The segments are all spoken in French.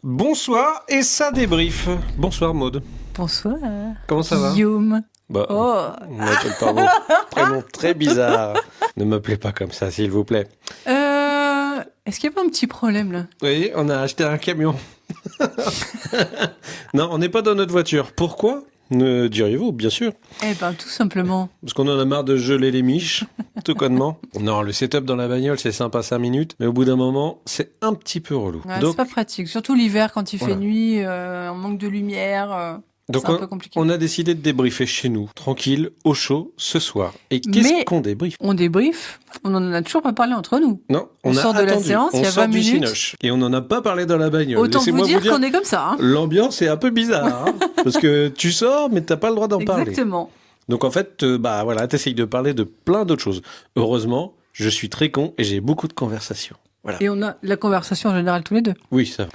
Bonsoir et ça débrief. Bonsoir Maud. Bonsoir. Comment ça va? Guillaume. Bah, on m'appelle par mon prénom très bizarre. Ne m'appelez pas comme ça, s'il vous plaît. Est-ce qu'il y a pas un petit problème là? Oui, on a acheté un camion. Non, on n'est pas dans notre voiture. Pourquoi? Ne diriez-vous, bien sûr. Eh ben, tout simplement. Parce qu'on en a marre de geler les miches, tout connement. Non, le setup dans la bagnole, c'est sympa 5 minutes, mais au bout d'un moment, c'est un petit peu relou. Ouais, Donc, c'est pas pratique. Surtout l'hiver quand il fait Voilà. nuit, on manque de lumière. donc C'est un peu compliqué. on a décidé de débriefer chez nous, tranquille, au chaud, ce soir. Et qu'est-ce Mais- qu'on débriefe? On débrief. On en a toujours pas parlé entre nous. Non, On a sort de la attendu. séance, On il y a sort 20 du minutes. cinoche. Et on n'en a pas parlé dans la bagnole. Autant Laissez-moi vous dire qu'on est comme ça. Hein. L'ambiance est un peu bizarre. Hein, parce que tu sors, mais t'as pas le droit d'en parler. Exactement. Donc en fait, voilà, t'essayes de parler de plein d'autres choses. Heureusement, je suis très con et j'ai beaucoup de conversations. Voilà. Et on a la conversation en général tous les deux. Oui, ça va.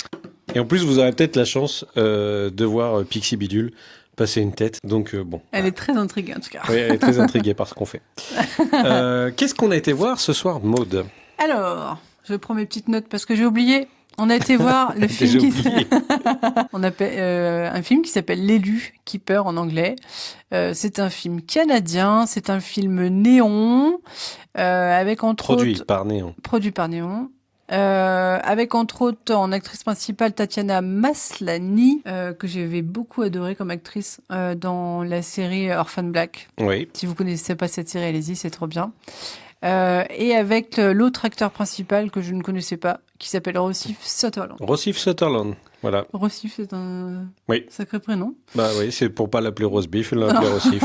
Et en plus, vous aurez peut-être la chance de voir Pixie Bidule passer une tête. Donc bon. Elle est très intriguée en tout cas. Oui, elle est très intriguée par ce qu'on fait. Qu'est-ce qu'on a été voir ce soir, Maud? Alors, je prends mes petites notes parce que j'ai oublié. On a été voir le film J'ai qui oublié. un film qui s'appelle L'élu, Keeper en anglais. C'est un film canadien, c'est un film néon, avec entre Produit autres... par Néon. Produit par Néon. Avec entre autres en actrice principale Tatiana Maslany, que j'avais beaucoup adoré comme actrice dans la série Orphan Black. Oui. Si vous connaissez pas cette série, allez-y, c'est trop bien. Et avec l'autre acteur principal que je ne connaissais pas, qui s'appelle Rossif Sutherland. Rossif Sutherland. Voilà. Rossif, c'est un Oui. sacré prénom. Bah oui, c'est pour pas l'appeler Rose Beef, l'appeler Rossif.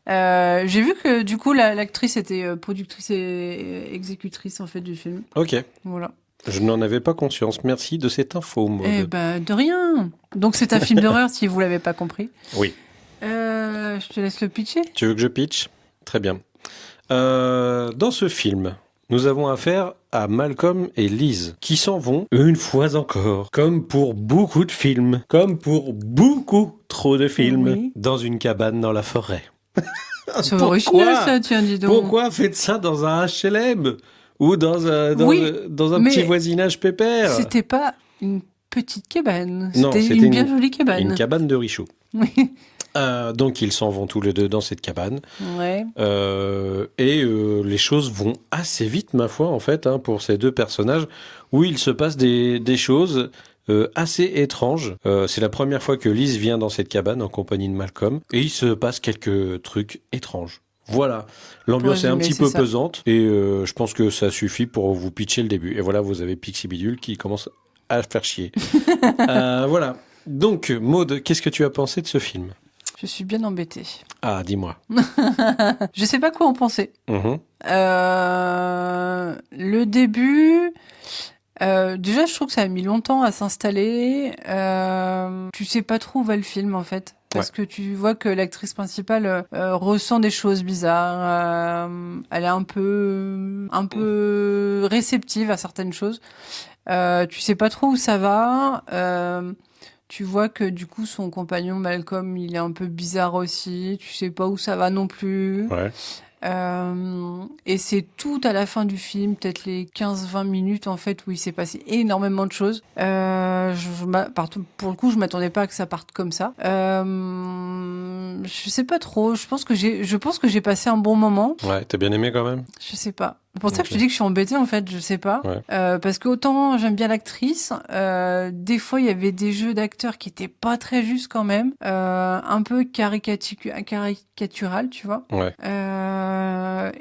Voilà. J'ai vu que du coup l'actrice était productrice et exécutrice en fait du film. Ok. Voilà. Je n'en avais pas conscience. Merci de cette info, Maud. Eh ben de rien. Donc c'est un film d'horreur si vous l'avez pas compris. Oui. Je te laisse le pitcher. Tu veux que je pitch? Très bien. Dans ce film, nous avons affaire à Malcolm et Liz, qui s'en vont, une fois encore, comme pour beaucoup de films, comme pour beaucoup trop de films, Oui. dans une cabane dans la forêt. C'est original ça, tiens, dis donc. Pourquoi faites ça dans un HLM ou dans un Oui, mais petit voisinage pépère? C'était pas une petite cabane, Non, c'était c'était une bien jolie cabane. Une cabane de richoux. Oui. Donc ils s'en vont tous les deux dans cette cabane. Ouais. Les choses vont assez vite, ma foi, en fait, hein, pour ces deux personnages, où il se passe des choses assez étranges. C'est la première fois que Liz vient dans cette cabane en compagnie de Malcolm, et il se passe quelques trucs étranges. Voilà, l'ambiance est un résumer, petit c'est peu ça. pesante, et je pense que ça suffit pour vous pitcher le début. Et voilà, vous avez Pixie Bidule qui commence à faire chier. Voilà. Donc, Maud, qu'est-ce que tu as pensé de ce film? Je suis bien embêtée. Ah, dis-moi. Je sais pas quoi en penser. Mhm. Le début, déjà, je trouve que ça a mis longtemps à s'installer. Tu sais pas trop où va le film en fait. Parce que tu vois que l'actrice principale ressent des choses bizarres. Elle est un peu réceptive à certaines choses. Tu sais pas trop où ça va. Tu vois que du coup son compagnon Malcolm il est un peu bizarre aussi. Tu sais pas où ça va non plus. Ouais. Et c'est tout à la fin du film, peut-être les 15-20 minutes en fait où il s'est passé énormément de choses. Pour le coup, je m'attendais pas à que ça parte comme ça. Je sais pas trop. Je pense que j'ai passé un bon moment. Ouais, t'as bien aimé quand même? Je sais pas. C'est pour ça que je Ok. te dis que je suis embêtée en fait. Je sais pas. Ouais. Parce que autant j'aime bien l'actrice, des fois il y avait des jeux d'acteurs qui étaient pas très justes quand même, un peu caricatural, tu vois. Ouais.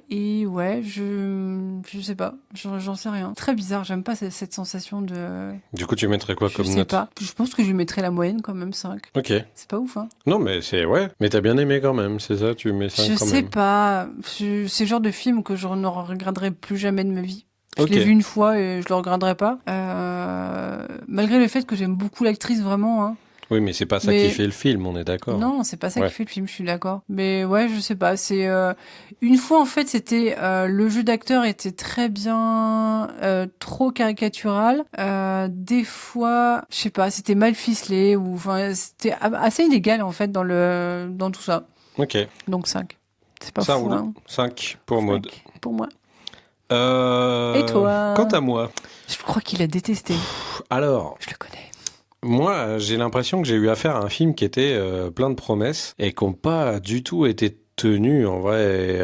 Et ouais, je sais pas, j'en sais rien. Très bizarre, j'aime pas cette sensation de... Du coup, tu mettrais quoi Je comme sais note? pas. Je pense que je lui mettrais la moyenne quand même, 5. Ok. C'est pas ouf, hein. Non, mais c'est... Ouais. Mais t'as bien aimé quand même, c'est ça? Tu mets 5 Je quand sais même. pas. C'est le genre de film que je ne regarderai plus jamais de ma vie. Je Ok. l'ai vu une fois et je le regretterai pas. Malgré le fait que j'aime beaucoup l'actrice vraiment, hein. Oui, mais c'est pas ça Mais- qui fait le film, on est d'accord. Non, c'est pas ça Ouais. qui fait le film, je suis d'accord. Mais ouais, je sais pas. C'est une fois en fait, c'était le jeu d'acteur était très bien, trop caricatural. Des fois, je sais pas, c'était mal ficelé ou enfin c'était assez inégal en fait dans tout ça. Ok. Donc 5. C'est pas Ça fou, roule. hein. 5 pour Maud. 5 pour moi. Et toi? Quant à moi, Je crois qu'il a détesté. alors, Je le connais. moi, j'ai l'impression que j'ai eu affaire à un film qui était plein de promesses et qui n'ont pas du tout été tenues, en vrai.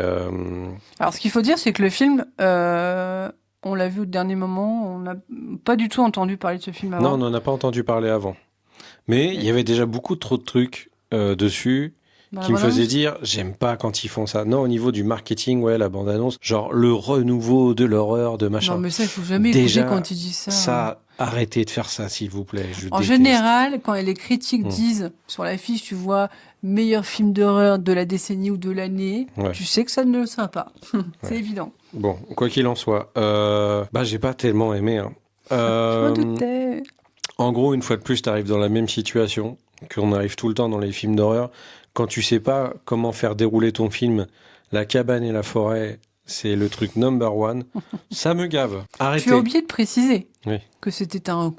Alors, ce qu'il faut dire, c'est que le film, on l'a vu au dernier moment, on n'a pas du tout entendu parler de ce film Non, avant. on n'en a pas entendu parler avant. Mais il y avait déjà beaucoup trop de trucs dessus Dans la qui me bande-annonce. faisaient dire, j'aime pas quand ils font ça. Non, au niveau du marketing, ouais, la bande-annonce, genre le renouveau de l'horreur, de machin. Non, mais ça, il faut jamais Déjà, écouter quand il dit ça. Ça, arrêtez de faire ça, s'il vous plaît. Je En déteste. général, quand les critiques Mm. disent sur l'affiche, tu vois, meilleur film d'horreur de la décennie ou de l'année, Ouais. tu sais que ça ne le sera pas. C'est évident. Bon, quoi qu'il en soit, j'ai pas tellement aimé. Hein. Je Euh, m'en doutais. En gros, une fois de plus, t'arrives dans la même situation qu'on arrive tout le temps dans les films d'horreur. Quand tu sais pas comment faire dérouler ton film, la cabane et la forêt, c'est le truc number one. Ça me gave. Arrêtez. Tu as oublié de préciser Oui. que c'était un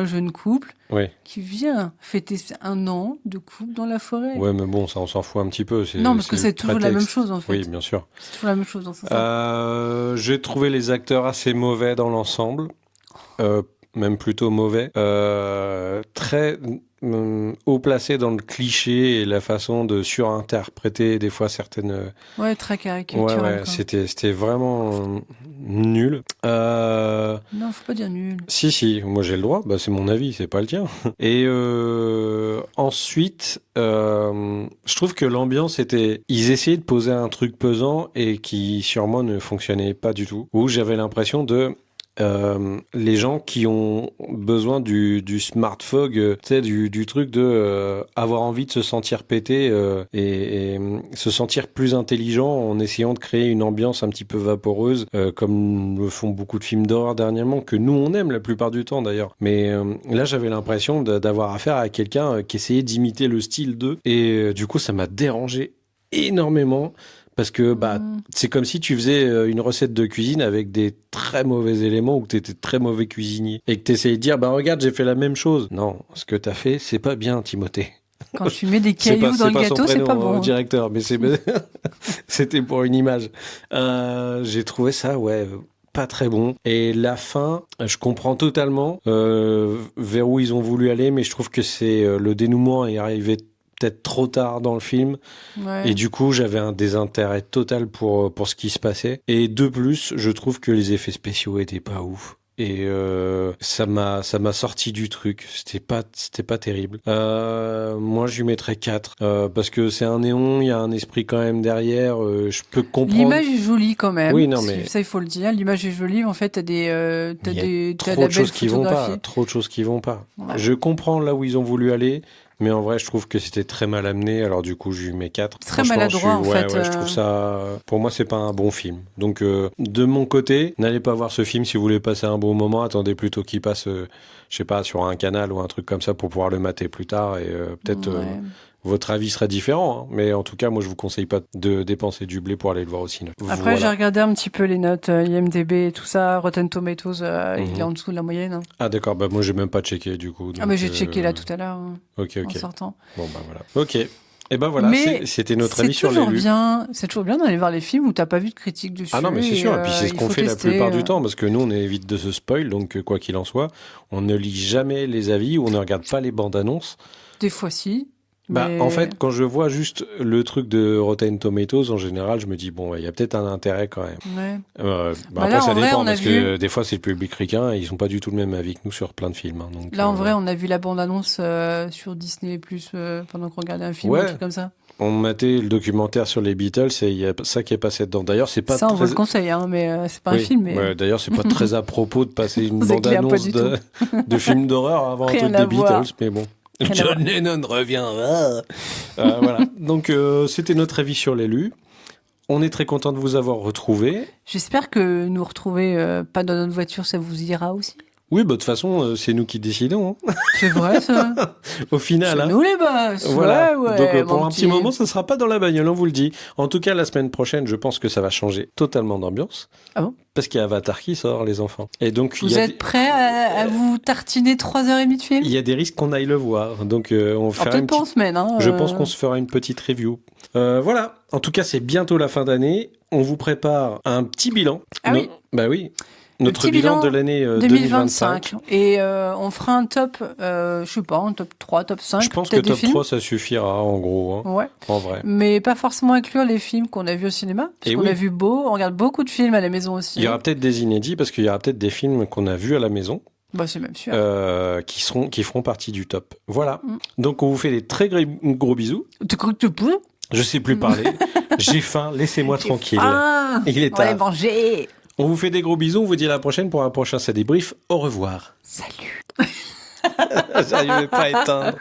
jeune couple, Oui. qui vient fêter 1 an de couple dans la forêt. Ouais, mais bon, ça, on s'en fout un petit peu. Non, parce que le c'est toujours la même prétexte. chose, en fait. Oui, bien sûr. C'est toujours la même chose dans ce sens. J'ai trouvé les acteurs assez mauvais dans l'ensemble. Même plutôt mauvais. Très haut placé dans le cliché et la façon de surinterpréter des fois certaines... Ouais, très caricatural. Ouais, quoi. c'était vraiment nul. Non, faut pas dire nul. Si, moi j'ai le droit, c'est mon avis, c'est pas le tien. Et ensuite, je trouve que l'ambiance était... Ils essayaient de poser un truc pesant et qui sur moi ne fonctionnait pas du tout. Où j'avais l'impression de... les gens qui ont besoin du smart fog, tu sais, du truc de avoir envie de se sentir pété et se sentir plus intelligent en essayant de créer une ambiance un petit peu vaporeuse, comme le font beaucoup de films d'horreur dernièrement, que nous on aime la plupart du temps d'ailleurs. Mais là j'avais l'impression d'avoir affaire à quelqu'un qui essayait d'imiter le style d'eux et du coup ça m'a dérangé énormément. Parce que c'est comme si tu faisais une recette de cuisine avec des très mauvais éléments ou que tu étais très mauvais cuisinier et que tu essayais de dire regarde, j'ai fait la même chose. Non, ce que tu as fait, c'est pas bien, Timothée. Quand tu mets des cailloux dans le gâteau, c'est pas bon. Directeur, mais c'était pour une image. J'ai trouvé ça pas très bon. Et la fin, je comprends totalement vers où ils ont voulu aller, mais je trouve que c'est le dénouement est arrivé peut-être trop tard dans le film. Ouais. Et du coup, j'avais un désintérêt total pour ce qui se passait. Et de plus, je trouve que les effets spéciaux étaient pas ouf. Et ça m'a sorti du truc. C'était pas terrible. Moi, je lui mettrais 4. Parce que c'est un néon, il y a un esprit quand même derrière. Je peux comprendre. L'image est jolie quand même. Oui, non, mais... Ça, il faut le dire. L'image est jolie. En fait, t'as trop de choses qui vont pas. Trop de choses qui vont pas. Ouais. Je comprends là où ils ont voulu aller. Mais en vrai, je trouve que c'était très mal amené. Alors du coup, je lui mets 4. Très maladroit, en fait. Ouais, je trouve ça... Pour moi, c'est pas un bon film. Donc, de mon côté, n'allez pas voir ce film si vous voulez passer un bon moment. Attendez plutôt qu'il passe, je sais pas, sur un canal ou un truc comme ça pour pouvoir le mater plus tard. Et peut-être votre avis serait différent. Hein. Mais en tout cas, moi, je vous conseille pas de dépenser du blé pour aller le voir au ciné. Après, j'ai regardé un petit peu les notes IMDb et tout ça. Rotten Tomatoes, il est en dessous de la moyenne. Hein. Ah d'accord, moi, j'ai même pas checké du coup. Donc, mais j'ai checké là tout à l'heure. Ok. En sortant. Bon, voilà. Ok. Et voilà, c'était notre avis sur les lus. C'est toujours bien d'aller voir les films où t'as pas vu de critique dessus. Ah non, mais c'est sûr. Et puis c'est ce qu'on fait tester, la plupart du temps, parce que nous, on évite de se spoil. Donc, quoi qu'il en soit, on ne lit jamais les avis ou on ne regarde pas les bandes annonces. Des fois, si. Mais... En fait, quand je vois juste le truc de Rotten Tomatoes, en général, je me dis, bon, il y a peut-être un intérêt quand même. Ouais. Après, là, ça vrai, dépend, parce que des fois, c'est le public ricain et ils sont pas du tout le même avis que nous sur plein de films. Hein, donc, là, en vrai, on a vu la bande-annonce sur Disney+, pendant qu'on regardait un film, un truc comme ça. On matait le documentaire sur les Beatles et il y a ça qui est passé dedans. D'ailleurs, c'est pas ça, on vous le conseille, hein, mais c'est pas un film. Mais... Ouais, d'ailleurs, c'est pas très à propos de passer une bande-annonce de film d'horreur avant un truc des Beatles, mais bon. John Lennon revient. Voilà. Donc, c'était notre avis sur l'élu. On est très content de vous avoir retrouvé. J'espère que nous retrouver pas dans notre voiture, ça vous ira aussi. Oui, de toute façon, c'est nous qui décidons. Hein. C'est vrai, ça. Au final. C'est nous les boss. Voilà. Ouais, donc, pour un petit moment, ça ne sera pas dans la bagnole, on vous le dit. En tout cas, la semaine prochaine, je pense que ça va changer totalement d'ambiance. Ah bon ? Parce qu'il y a Avatar qui sort, les enfants. Et donc, vous êtes prêts à vous tartiner 3h30 de film ? Il y a des risques qu'on aille le voir. Donc, on fera peut-être pas en semaine. Hein, Je pense qu'on se fera une petite review. Voilà. En tout cas, c'est bientôt la fin d'année. on vous prépare un petit bilan. Ah oui. Bah oui. Notre petit bilan bilan de l'année 2025. Et on fera un top, je sais pas, un top 3, top 5. Je pense que peut-être des top films. 3, ça suffira, en gros. Hein, Ouais. en vrai. Mais pas forcément inclure les films qu'on a vus au cinéma. Parce Et qu'on oui. a vu beau, on regarde beaucoup de films à la maison aussi. Il y aura peut-être des inédits, parce qu'il y aura peut-être des films qu'on a vus à la maison. Bah, c'est même sûr. Qui feront partie du top. Voilà. Mm. Donc, on vous fait des très gros bisous. Tu crois que tu peux? Je sais plus parler. J'ai faim, laissez-moi tranquille. Il est On va les tard. manger. On vous fait des gros bisous, on vous dit à la prochaine pour un prochain Ça débrief. Au revoir. Salut. J'arrivais pas à éteindre.